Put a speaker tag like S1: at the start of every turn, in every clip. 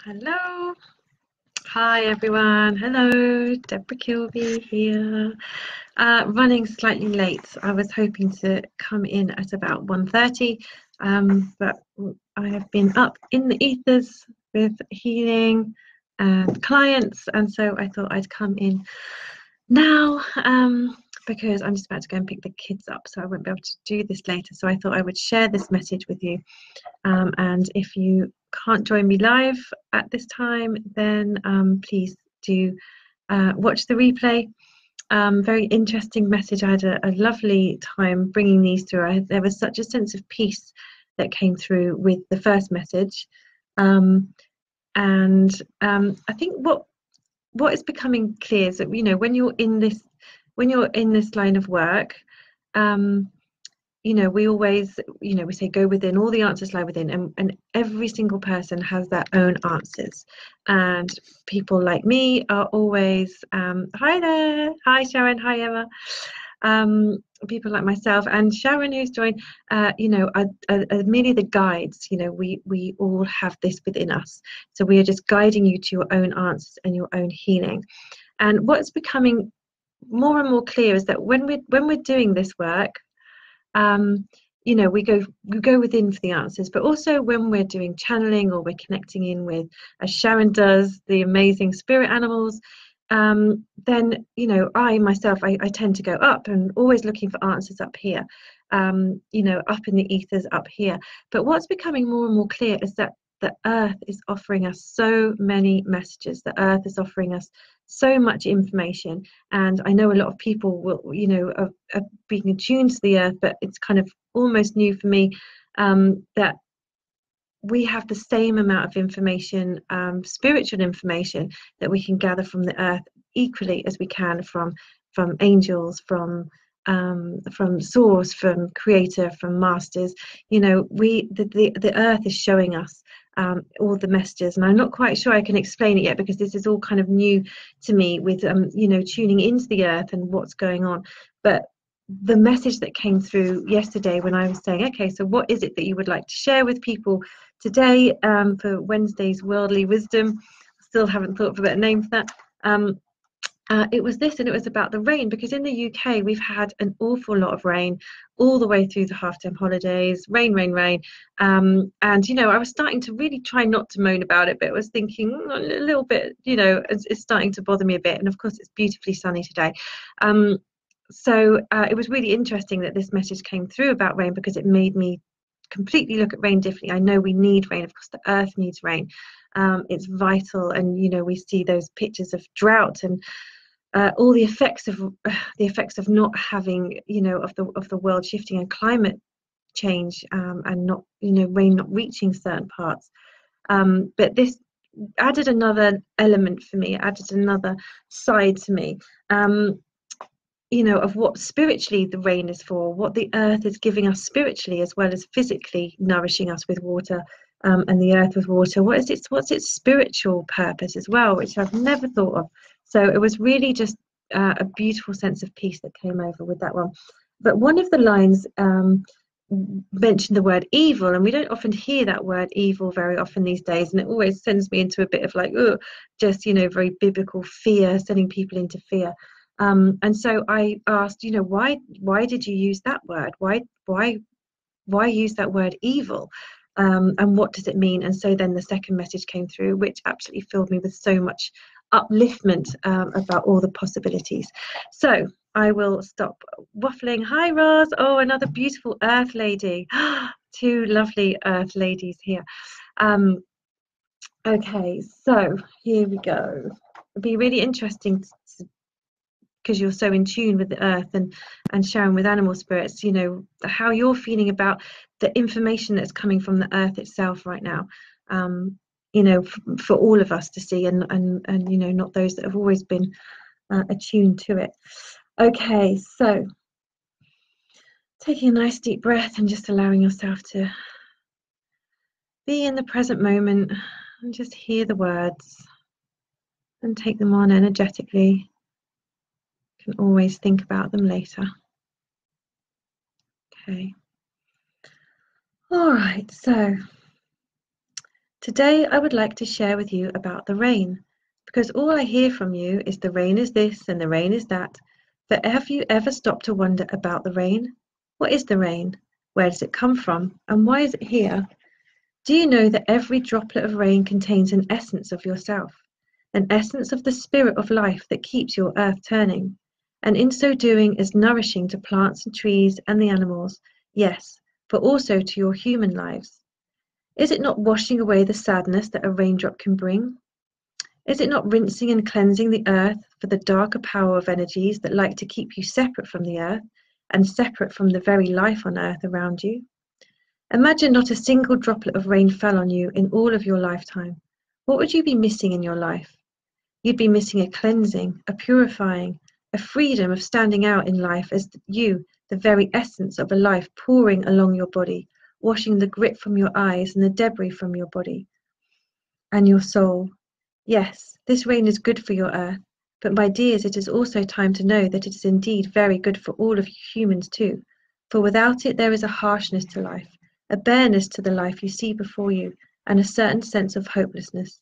S1: Hello. Hi everyone. Hello, Deborah Kilby here. Running slightly late. I was hoping to come in at about 1:30, but I have been up in the ethers with healing and clients, and so I thought I'd come in now because I'm just about to go and pick the kids up, so I won't be able to do this later. So I thought I would share this message with you. And if you can't join me live at this time, then please do watch the replay. Very interesting message. I had a lovely time bringing these through. There was such a sense of peace that came through with the first message. And I think what is becoming clear is that, when you're in this line of work, we always, we say go within, all the answers lie within, and every single person has their own answers. And people like me are always, hi there, hi Sharon, hi Emma. People like myself and Sharon, who's joined, are merely the guides. We all have this within us. So we are just guiding you to your own answers and your own healing. And what's becoming more and more clear is that when we're doing this work, we go within for the answers, but also when we're doing channeling or we're connecting in with, as Sharon does, the amazing spirit animals, then I myself, I tend to go up and always looking for answers up here, up in the ethers up here. But what's becoming more and more clear is that the earth is offering us so many messages. The earth is offering us so much information, and I know a lot of people will, are being attuned to the earth, but it's kind of almost new for me that we have the same amount of information, spiritual information, that we can gather from the earth equally as we can from angels, from source, from creator, from masters. The earth is showing us all the messages, and I'm not quite sure I can explain it yet because this is all kind of new to me with tuning into the earth and what's going on. But the message that came through yesterday when I was saying, okay, so what is it that you would like to share with people today for Wednesday's Worldly Wisdom? Still haven't thought of a better name for that. It was this, and it was about the rain, because in the UK we've had an awful lot of rain all the way through the half-term holidays. Rain. And I was starting to really try not to moan about it, but I was thinking a little bit, it's starting to bother me a bit. And of course it's beautifully sunny today. So it was really interesting that this message came through about rain, because it made me completely look at rain differently. I know we need rain. Of course, the earth needs rain. It's vital, and we see those pictures of drought and all the effects of not having, of the world shifting and climate change, and not, rain not reaching certain parts. But this added another element for me. It added another side to me. Of what spiritually the rain is for, what the earth is giving us spiritually, as well as physically nourishing us with water, and the earth with water. What's its spiritual purpose as well, which I've never thought of. So it was really just a beautiful sense of peace that came over with that one. But one of the lines mentioned the word evil, and we don't often hear that word evil very often these days, and it always sends me into a bit of like, just very biblical fear, sending people into fear. And so I asked, why did you use that word? Why use that word evil? And what does it mean? And so then the second message came through, which absolutely filled me with so much upliftment about all the possibilities. So I will stop waffling. Hi, Roz. Oh, another beautiful earth lady. Two lovely earth ladies here. Okay, so here we go. It'll be really interesting because you're so in tune with the earth and sharing with animal spirits, how you're feeling about the information that's coming from the earth itself right now, for all of us to see, and not those that have always been attuned to it. Okay, so taking a nice deep breath and just allowing yourself to be in the present moment and just hear the words and take them on energetically. You can always think about them later. Okay. All right, so Today I would like to share with you about the rain, because all I hear from you is the rain is this and the rain is that. But have you ever stopped to wonder about the rain? What is the rain? Where does it come from? And why is it here? Do you know that every droplet of rain contains an essence of yourself, an essence of the spirit of life that keeps your earth turning, and in so doing is nourishing to plants and trees and the animals, yes, but also to your human lives? Is it not washing away the sadness that a raindrop can bring? Is it not rinsing and cleansing the earth for the darker power of energies that like to keep you separate from the earth and separate from the very life on earth around you? Imagine not a single droplet of rain fell on you in all of your lifetime. What would you be missing in your life? You'd be missing a cleansing, a purifying, a freedom of standing out in life as you, the very essence of a life pouring along your body, washing the grit from your eyes and the debris from your body and your soul. Yes, this rain is good for your earth, but my dears, it is also time to know that it is indeed very good for all of humans too, for without it there is a harshness to life, a bareness to the life you see before you, and a certain sense of hopelessness.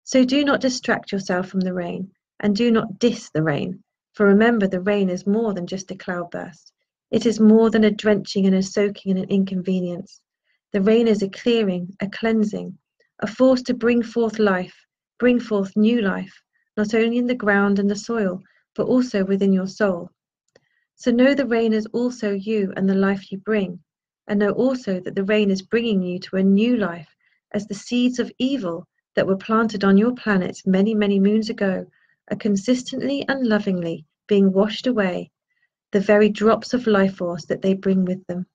S1: So do not distract yourself from the rain, and do not diss the rain, for remember the rain is more than just a cloudburst. It is more than a drenching and a soaking and an inconvenience. The rain is a clearing, a cleansing, a force to bring forth life, bring forth new life, not only in the ground and the soil, but also within your soul. So know the rain is also you and the life you bring, and know also that the rain is bringing you to a new life, as the seeds of evil that were planted on your planet many, many moons ago are consistently and lovingly being washed away, the very drops of life force that they bring with them.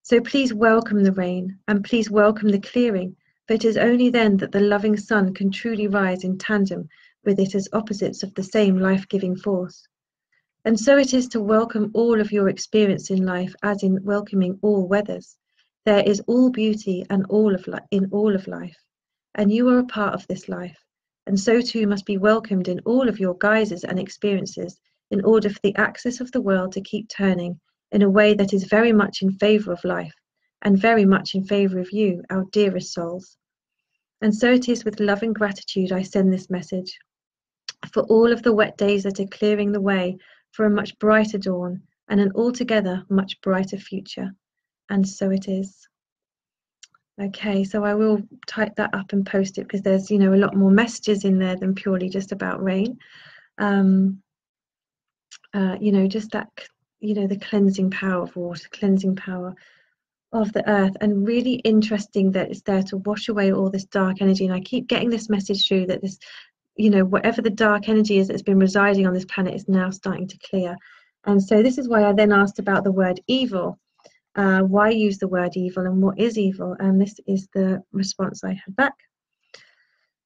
S1: So please welcome the rain, and please welcome the clearing, for it is only then that the loving sun can truly rise in tandem with it as opposites of the same life-giving force. And so it is to welcome all of your experience in life as in welcoming all weathers. There is all beauty and in all of life, and you are a part of this life, and so too must be welcomed in all of your guises and experiences in order for the axis of the world to keep turning in a way that is very much in favour of life and very much in favour of you, our dearest souls. And so it is with love and gratitude I send this message for all of the wet days that are clearing the way for a much brighter dawn and an altogether much brighter future. And so it is. Okay, so I will type that up and post it because there's, a lot more messages in there than purely just about rain. Just that, the cleansing power of water, cleansing power of the earth, and really interesting that it's there to wash away all this dark energy. And I keep getting this message through that this, whatever the dark energy is that's been residing on this planet is now starting to clear. And so this is why I then asked about the word evil. Why use the word evil and what is evil? And this is the response I had back.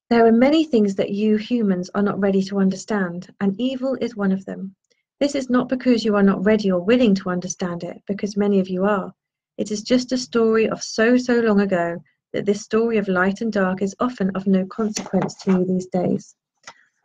S1: There are many things that you humans are not ready to understand, and evil is one of them. This is not because you are not ready or willing to understand it, because many of you are. It is just a story of so long ago that this story of light and dark is often of no consequence to you these days.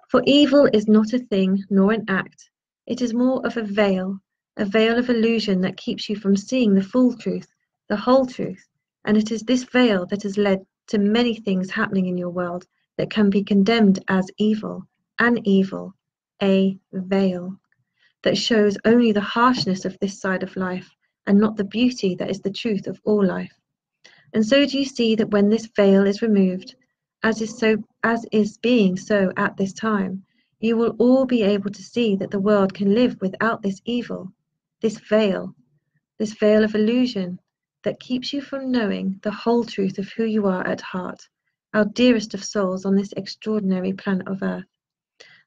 S1: For evil is not a thing nor an act. It is more of a veil of illusion that keeps you from seeing the full truth, the whole truth. And it is this veil that has led to many things happening in your world that can be condemned as evil, an evil, a veil that shows only the harshness of this side of life and not the beauty that is the truth of all life. And so do you see that when this veil is removed, as is being so at this time, you will all be able to see that the world can live without this evil, this veil of illusion that keeps you from knowing the whole truth of who you are at heart, our dearest of souls on this extraordinary planet of Earth.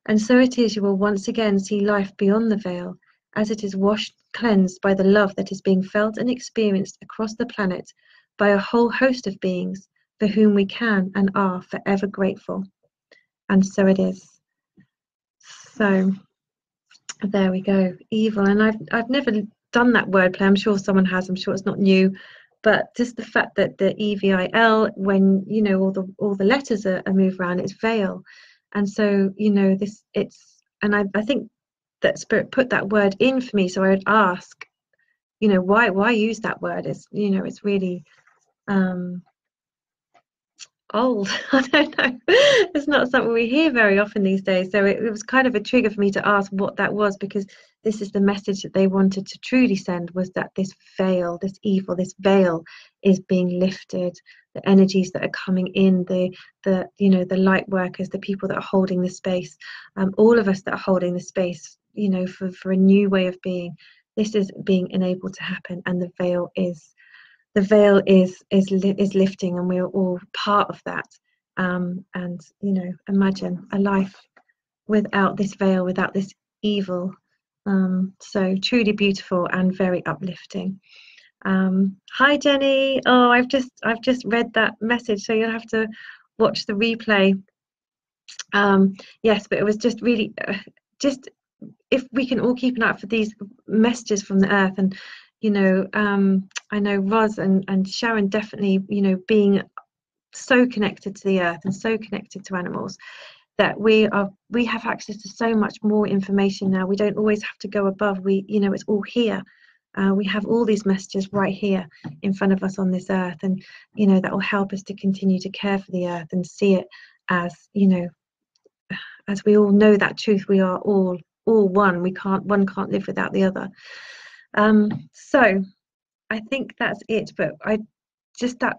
S1: And so it is you will once again see life beyond the veil, as it is washed, cleansed by the love that is being felt and experienced across the planet by a whole host of beings for whom we can and are forever grateful. And so it is. So there we go, evil. And I've never done that wordplay. I'm sure someone has. I'm sure it's not new. But just the fact that the EVIL, when all the letters are moved around, it's veil, and so I think that Spirit put that word in for me. So I would ask, why use that word? It's it's really old. I don't know. It's not something we hear very often these days. So it was kind of a trigger for me to ask what that was, because this is the message that they wanted to truly send, was that this veil, this evil, this veil is being lifted. The energies that are coming in, the you know, the light workers, the people that are holding the space, all of us that are holding the space, you know, for a new way of being. This is being enabled to happen, and the veil is lifting, and we're all part of that. And you know, imagine a life without this veil, without this evil. So truly beautiful and very uplifting. Hi Jenny. Oh, I've just read that message, so you'll have to watch the replay. Yes, but it was just really just, if we can all keep an eye out for these messages from the earth. And you know, I know Roz and Sharon definitely, you know, being so connected to the earth and so connected to animals, that we have access to so much more information now. We don't always have to go above. We, you know, it's all here. We have all these messages right here in front of us on this earth, and you know, that will help us to continue to care for the earth and see it as, you know, as we all know that truth. We are all one. One can't live without the other. So I think that's it. But I just, that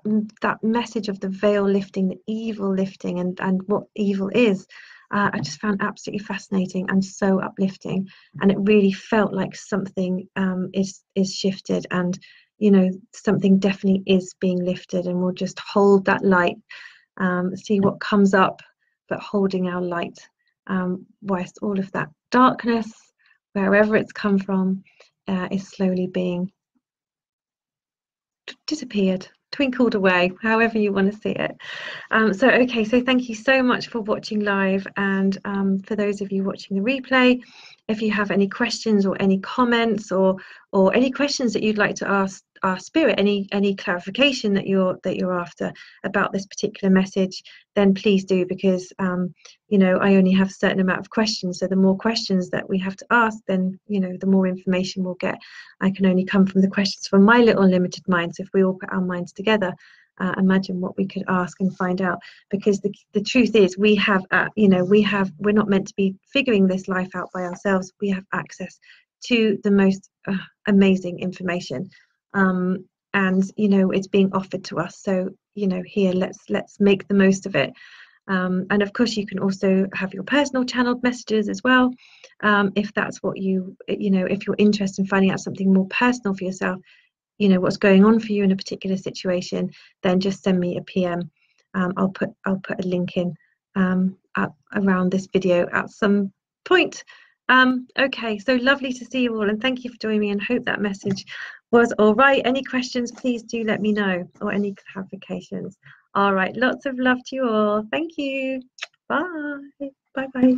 S1: message of the veil lifting, the evil lifting, and what evil is, I just found absolutely fascinating and so uplifting. And it really felt like something is shifted, and you know, something definitely is being lifted, and we'll just hold that light, see what comes up, but holding our light, whilst all of that darkness, wherever it's come from, is slowly being disappeared, twinkled away, however you want to see it. So okay, so thank you so much for watching live, and for those of you watching the replay, if you have any questions or any comments, or any questions that you'd like to ask our spirit, any clarification that you're after about this particular message, then please do, because you know, I only have a certain amount of questions. So the more questions that we have to ask, then you know, the more information we'll get. I can only come from the questions from my little limited mind. So if we all put our minds together, imagine what we could ask and find out. Because the truth is, we have, you know, we're not meant to be figuring this life out by ourselves. We have access to the most amazing information, and you know, it's being offered to us. So you know, here, let's make the most of it. And of course, you can also have your personal channeled messages as well, if that's what you know, if you're interested in finding out something more personal for yourself, you know, what's going on for you in a particular situation, then just send me a PM. I'll put a link in around this video at some point. Okay, so lovely to see you all, and thank you for joining me, and hope that message was all right. Any questions, please do let me know, or any clarifications. All right, lots of love to you all. Thank you. Bye. Bye bye.